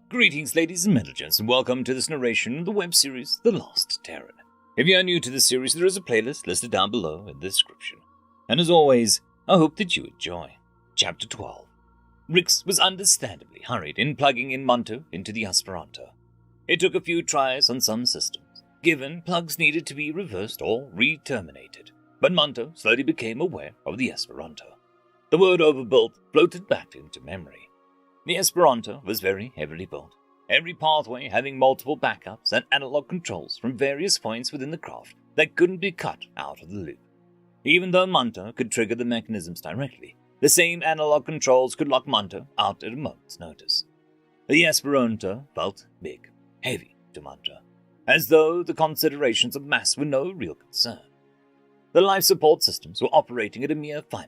Greetings, ladies and gentlemen, and welcome to this narration of the web series The Lost Terran. If you are new to this series, there is a playlist listed down below in the description. And as always, I hope that you enjoy. Chapter 12. Rix was understandably hurried in plugging in Monto into the Esperanto. It took a few tries on some systems, given plugs needed to be reversed or re-terminated, but Monto slowly became aware of the Esperanto. The word overbuilt floated back into memory. The Esperanto was very heavily built, every pathway having multiple backups and analog controls from various points within the craft that couldn't be cut out of the loop. Even though Monto could trigger the mechanisms directly, the same analog controls could lock Monto out at a moment's notice. The Esperanto felt big, heavy to Monto, as though the considerations of mass were no real concern. The life support systems were operating at a mere 5%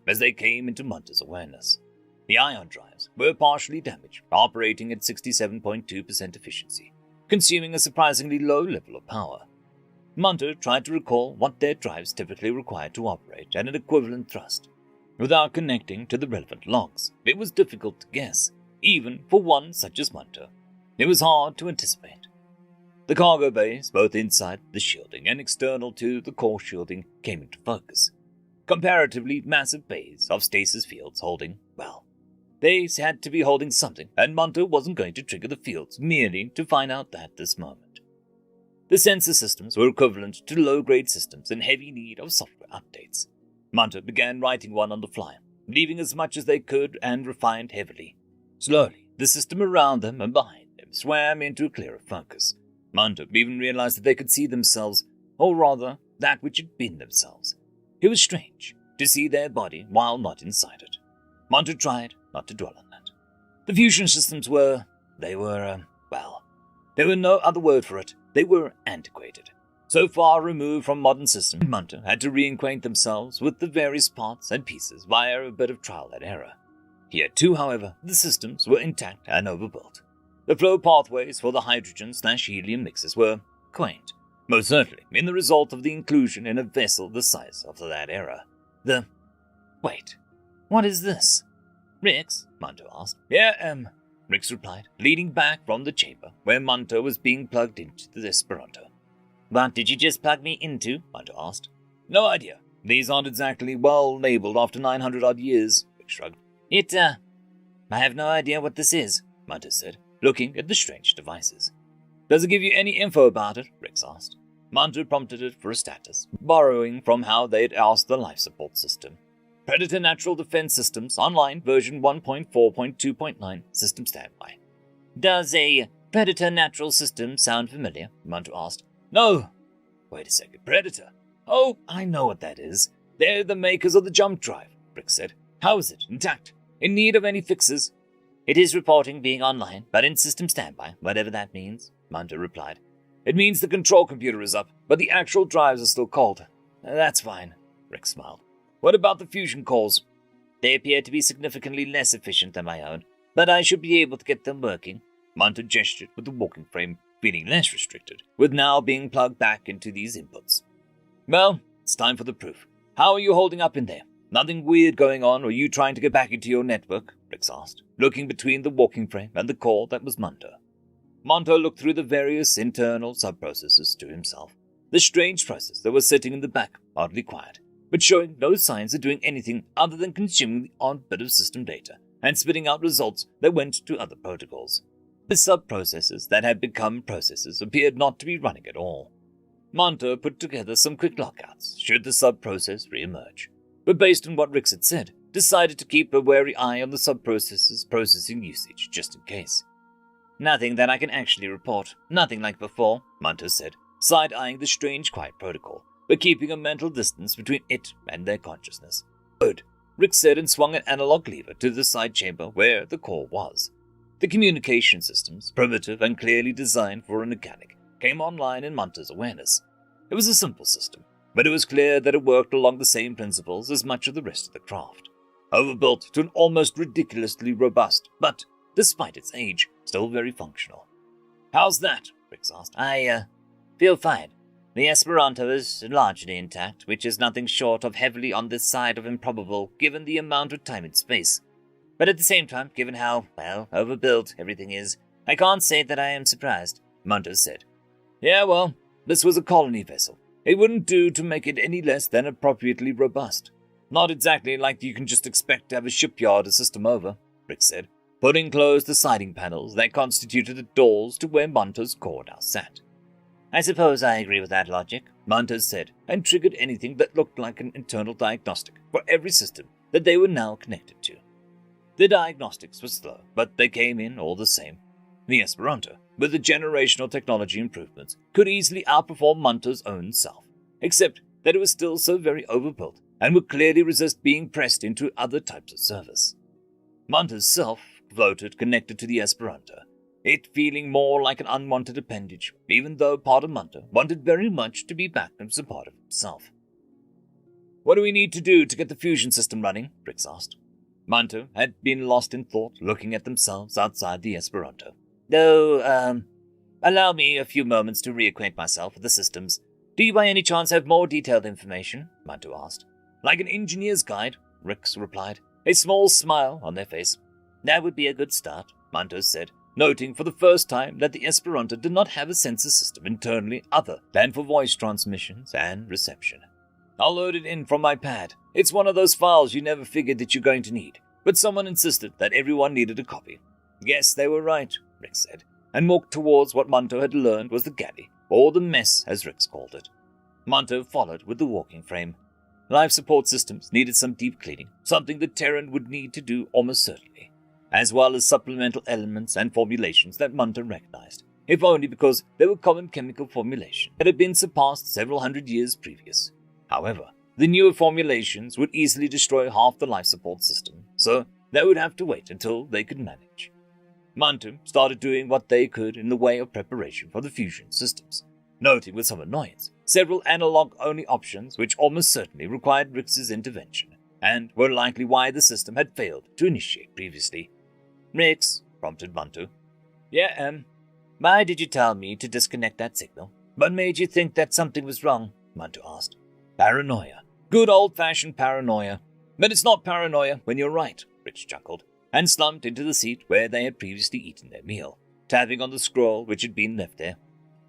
as they came into Monto's awareness. The ion drives were partially damaged, operating at 67.2% efficiency, consuming a surprisingly low level of power. Monto tried to recall what their drives typically required to operate at an equivalent thrust. Without connecting to the relevant logs, it was difficult to guess, even for one such as Monto. It was hard to anticipate. The cargo bays, both inside the shielding and external to the core shielding, came into focus. Comparatively massive bays of stasis fields holding, they had to be holding something, and Monto wasn't going to trigger the fields merely to find out at this moment. The sensor systems were equivalent to low-grade systems in heavy need of software updates. Monto began writing one on the fly, leaving as much as they could and refined heavily. Slowly, the system around them and behind them swam into a clearer focus. Monto even realized that they could see themselves, or rather, that which had been themselves. It was strange to see their body while not inside it. Monto tried not to dwell on that. The fusion systems were no other word for it. They were antiquated. So far removed from modern systems, Monto had to reacquaint themselves with the various parts and pieces via a bit of trial and error. Here too, however, the systems were intact and overbuilt. The flow pathways for the hydrogen/helium mixes were quaint, most certainly in the result of the inclusion in a vessel the size of that era. Wait, what is this? Rix? Monto asked. Yeah, Rix replied, leaning back from the chamber where Monto was being plugged into the Esperanto. What did you just plug me into? Monto asked. No idea. These aren't exactly well labeled after 900-odd years, Rix shrugged. I have no idea what this is, Monto said, looking at the strange devices. Does it give you any info about it? Rix asked. Monto prompted it for a status, borrowing from how they had asked the life support system. Predator Natural Defense Systems, online, version 1.4.2.9, system standby. Does a Predator Natural System sound familiar? Monto asked. No. Wait a second, Predator? Oh, I know what that is. They're the makers of the jump drive, Rix said. How is it? Intact? In need of any fixes? It is reporting being online, but in system standby, whatever that means, Monto replied. It means the control computer is up, but the actual drives are still cold. That's fine, Rix smiled. What about the fusion cores? They appear to be significantly less efficient than my own, but I should be able to get them working. Monto gestured with the walking frame, feeling less restricted, with now being plugged back into these inputs. Well, it's time for the proof. How are you holding up in there? Nothing weird going on, or are you trying to get back into your network? Rix asked, looking between the walking frame and the core that was Monto. Monto looked through the various internal sub-processors to himself. The strange process that was sitting in the back, oddly quiet, but showing no signs of doing anything other than consuming the odd bit of system data and spitting out results that went to other protocols. The sub-processors that had become processors appeared not to be running at all. Monto put together some quick lockouts should the sub-process re-emerge, but based on what Rix had said, decided to keep a wary eye on the sub-processor's processing usage just in case. Nothing that I can actually report, nothing like before, Monto said, side-eyeing the strange quiet protocol, but keeping a mental distance between it and their consciousness. Good, Rix said and swung an analog lever to the side chamber where the core was. The communication systems, primitive and clearly designed for a mechanic, came online in Monto's awareness. It was a simple system, but it was clear that it worked along the same principles as much of the rest of the craft. Overbuilt to an almost ridiculously robust, but, despite its age, still very functional. How's that? Rix asked. I feel fine. The Esperanto is largely intact, which is nothing short of heavily on this side of improbable given the amount of time and space. But at the same time, given how, overbuilt everything is, I can't say that I am surprised, Munter said. Yeah, well, this was a colony vessel. It wouldn't do to make it any less than appropriately robust. Not exactly like you can just expect to have a shipyard a system over, Rick said, putting closed the siding panels that constituted the doors to where Munter's core now sat. I suppose I agree with that logic, Munter said, and triggered anything that looked like an internal diagnostic for every system that they were now connected to. The diagnostics were slow, but they came in all the same. The Esperanto, with the generational technology improvements, could easily outperform Munter's own self, except that it was still so very overbuilt and would clearly resist being pressed into other types of service. Munter's self floated connected to the Esperanto, it feeling more like an unwanted appendage, even though part of Munter wanted very much to be back as a part of himself. What do we need to do to get the fusion system running? Brix asked. Munter had been lost in thought, looking at themselves outside the Esperanto. Allow me a few moments to reacquaint myself with the systems. Do you by any chance have more detailed information? Munter asked. Like an engineer's guide, Rix replied, a small smile on their face. That would be a good start, Munter said, noting for the first time that the Esperanto did not have a sensor system internally other than for voice transmissions and reception. I'll load it in from my pad. It's one of those files you never figured that you're going to need, but someone insisted that everyone needed a copy. Yes, they were right, Rick said, and walked towards what Munter had learned was the galley, or the mess as Rix called it. Munter followed with the walking frame. Life support systems needed some deep cleaning, something the Terran would need to do almost certainly, as well as supplemental elements and formulations that Munter recognized, if only because they were common chemical formulation that had been surpassed several hundred years previous. However, the newer formulations would easily destroy half the life support system, so they would have to wait until they could manage. Munter started doing what they could in the way of preparation for the fusion systems, noting with some annoyance several analog-only options which almost certainly required Rix's intervention, and were likely why the system had failed to initiate previously. Rix, prompted Munter. Yeah, why did you tell me to disconnect that signal? What made you think that something was wrong? Munter asked. Paranoia. Good old-fashioned paranoia. But it's not paranoia when you're right, Rich chuckled, and slumped into the seat where they had previously eaten their meal, tapping on the scroll which had been left there.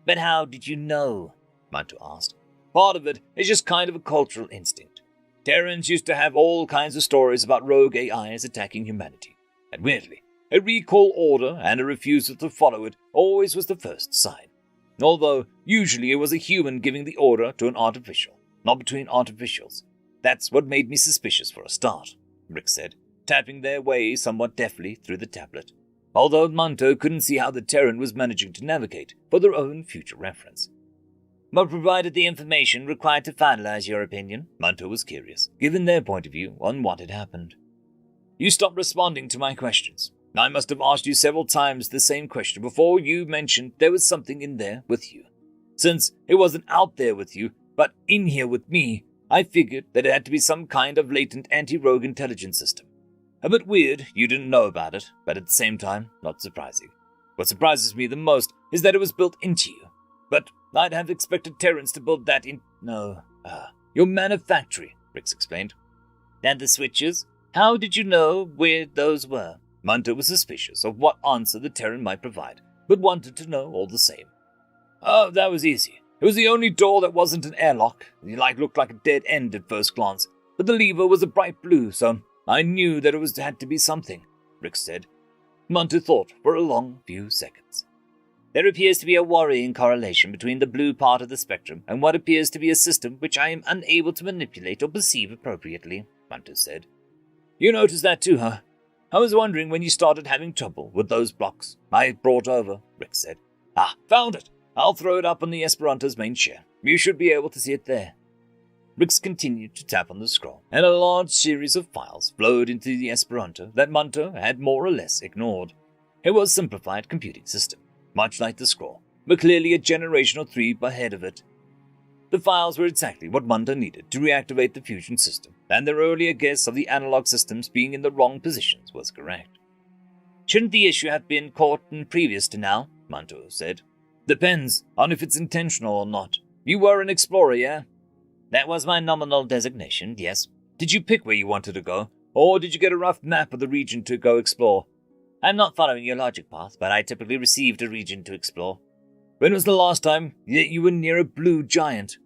But how did you know? Munter asked. Part of it is just kind of a cultural instinct. Terrans used to have all kinds of stories about rogue AIs attacking humanity, and weirdly, a recall order and a refusal to follow it always was the first sign, although usually it was a human giving the order to an artificial. Not between artificials. That's what made me suspicious for a start, Rick said, tapping their way somewhat deftly through the tablet, although Munter couldn't see how the Terran was managing to navigate for their own future reference. What provided the information required to finalize your opinion? Munter was curious, given their point of view on what had happened. You stopped responding to my questions. I must have asked you several times the same question before you mentioned there was something in there with you. Since it wasn't out there with you, but in here with me, I figured that it had to be some kind of latent anti-rogue intelligence system. A bit weird you didn't know about it, but at the same time, not surprising. What surprises me the most is that it was built into you. But I'd have expected Terrans to build that in... your manufactory, Rix explained. And the switches? How did you know where those were? Munter was suspicious of what answer the Terran might provide, but wanted to know all the same. Oh, that was easy. It was the only door that wasn't an airlock. It looked like a dead end at first glance, but the lever was a bright blue, so I knew that it had to be something, Rick said. Munter thought for a long few seconds. There appears to be a worrying correlation between the blue part of the spectrum and what appears to be a system which I am unable to manipulate or perceive appropriately, Munter said. You noticed that too, huh? I was wondering when you started having trouble with those blocks I had brought over, Rick said. Found it! I'll throw it up on the Esperanto's main share. You should be able to see it there. Rix continued to tap on the scroll, and a large series of files flowed into the Esperanto that Munter had more or less ignored. It was a simplified computing system, much like the scroll, but clearly a generation or 3 ahead of it. The files were exactly what Munter needed to reactivate the fusion system, and their earlier guess of the analog systems being in the wrong positions was correct. Shouldn't the issue have been caught in previous to now? Munter said. Depends on if it's intentional or not. You were an explorer, yeah? That was my nominal designation, yes. Did you pick where you wanted to go, or did you get a rough map of the region to go explore? I'm not following your logic path, but I typically received a region to explore. When was the last time you were near a blue giant?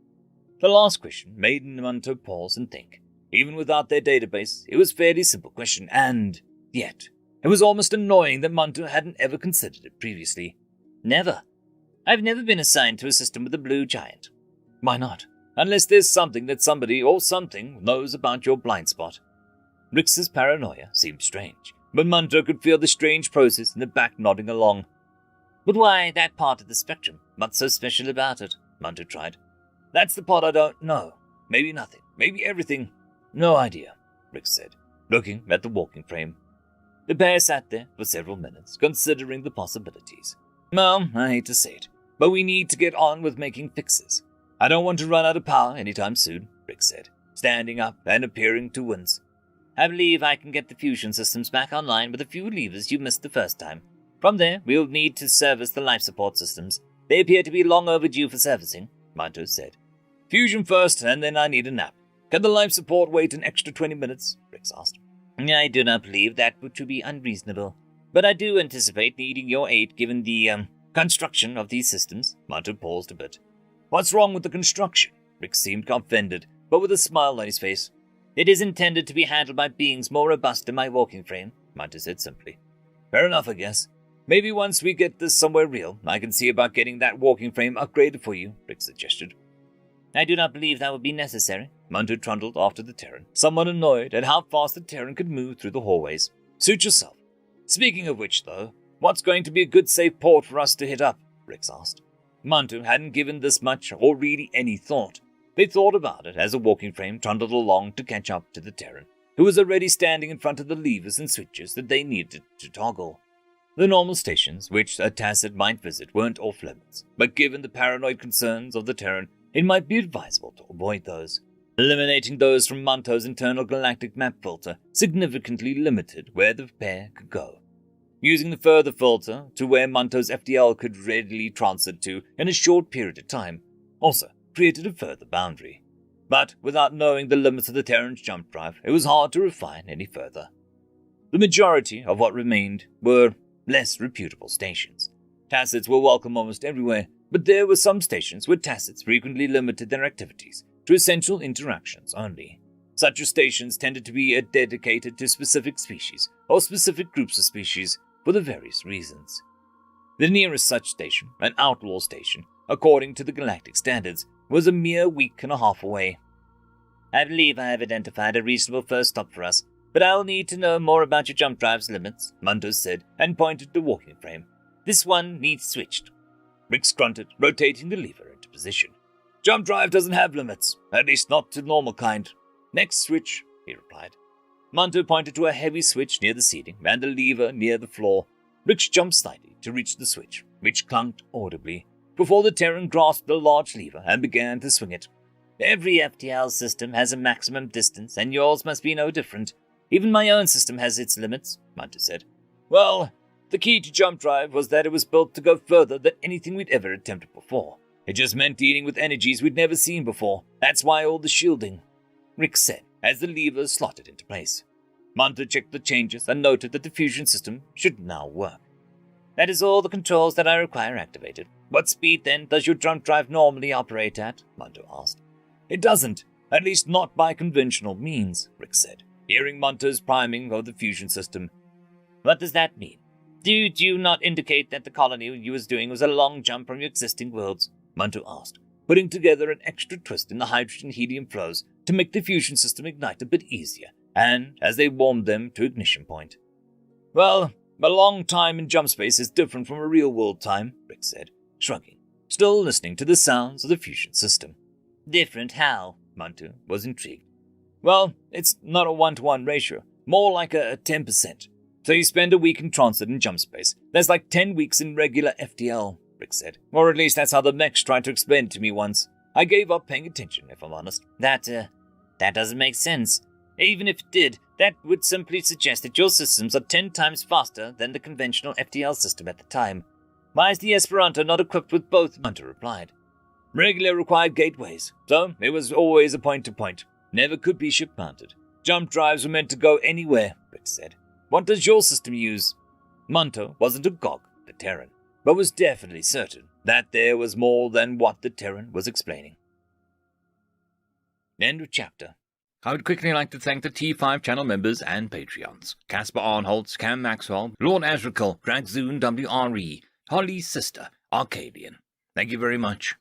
The last question made Munto pause and think. Even without their database, it was a fairly simple question, and yet, it was almost annoying that Munto hadn't ever considered it previously. Never. I've never been assigned to a system with a blue giant. Why not? Unless there's something that somebody or something knows about your blind spot. Rix's paranoia seemed strange, but Munto could feel the strange process in the back nodding along. But why that part of the spectrum? What's so special about it? Munto tried. That's the part I don't know. Maybe nothing. Maybe everything. No idea, Rix said, looking at the walking frame. The pair sat there for several minutes, considering the possibilities. Well, I hate to say it, but we need to get on with making fixes. I don't want to run out of power anytime soon, Rix said, standing up and appearing to wince. I believe I can get the fusion systems back online with a few levers you missed the first time. From there, we'll need to service the life support systems. They appear to be long overdue for servicing, Munto said. Fusion first, and then I need a nap. Can the life support wait an extra 20 minutes? Rix asked. I do not believe that would be unreasonable, but I do anticipate needing your aid given the, construction of these systems. Munto paused a bit. What's wrong with the construction? Rix seemed offended, but with a smile on his face. It is intended to be handled by beings more robust than my walking frame, Munto said simply. Fair enough, I guess. Maybe once we get this somewhere real, I can see about getting that walking frame upgraded for you, Rix suggested. I do not believe that would be necessary, Munto trundled after the Terran, somewhat annoyed at how fast the Terran could move through the hallways. Suit yourself. Speaking of which, though, what's going to be a good safe port for us to hit up? Rix asked. Munto hadn't given this much or really any thought. They thought about it as a walking frame trundled along to catch up to the Terran, who was already standing in front of the levers and switches that they needed to toggle. The normal stations, which a Tacit might visit, weren't off limits, but given the paranoid concerns of the Terran, it might be advisable to avoid those. Eliminating those from Munto's internal galactic map filter significantly limited where the pair could go. Using the further filter to where Munto's FTL could readily transit to in a short period of time also created a further boundary. But without knowing the limits of the Terran's jump drive, it was hard to refine any further. The majority of what remained were less reputable stations. Tacits were welcome almost everywhere, but there were some stations where Tacits frequently limited their activities to essential interactions only. Such stations tended to be dedicated to specific species or specific groups of species for the various reasons. The nearest such station, an outlaw station, according to the galactic standards, was a mere week and a half away. I believe I have identified a reasonable first stop for us, but I'll need to know more about your jump drive's limits, Munto said, and pointed to the walking frame. This one needs switched. Rix grunted, rotating the lever into position. Jump drive doesn't have limits, at least not to normal kind. Next switch, he replied. Munto pointed to a heavy switch near the ceiling and a lever near the floor. Rix jumped slightly to reach the switch, which clunked audibly, before the Terran grasped the large lever and began to swing it. Every FTL system has a maximum distance, and yours must be no different. Even my own system has its limits, Munto said. Well, the key to jump drive was that it was built to go further than anything we'd ever attempted before. It just meant dealing with energies we'd never seen before. That's why all the shielding, Rix said, as the levers slotted into place. Munto checked the changes and noted that the fusion system should now work. That is all the controls that I require activated. What speed, then, does your jump drive normally operate at? Munto asked. It doesn't, at least not by conventional means, Rix said, hearing Munto's priming of the fusion system. What does that mean? Did you not indicate that the colony you was doing was a long jump from your existing worlds? Munto asked, putting together an extra twist in the hydrogen-helium flows to make the fusion system ignite a bit easier, and as they warmed them to ignition point. Well, a long time in jump space is different from a real-world time, Rix said, shrugging, still listening to the sounds of the fusion system. Different how? Munto was intrigued. Well, it's not a 1-to-1 ratio, more like a 10%. So you spend a week in transit in jump space. There's like 10 weeks in regular FTL, Rix said. Or at least that's how the mechs tried to explain it to me once. I gave up paying attention, if I'm honest. That doesn't make sense. Even if it did, that would simply suggest that your systems are 10 times faster than the conventional FTL system at the time. Why is the Esperanto not equipped with both? Munto replied. Regular required gateways, so it was always a point-to-point. Never could be ship-mounted. Jump drives were meant to go anywhere, Rix said. What does your system use? Munto wasn't agog for Terran, but was definitely certain that there was more than what the Terran was explaining. End of chapter. I would quickly like to thank the T5 channel members and Patreons: Casper Arnholtz, Cam Maxwell, Lord Azrekahl, Dragzoon W.R.E, Holly's sister, Arcadian. Thank you very much.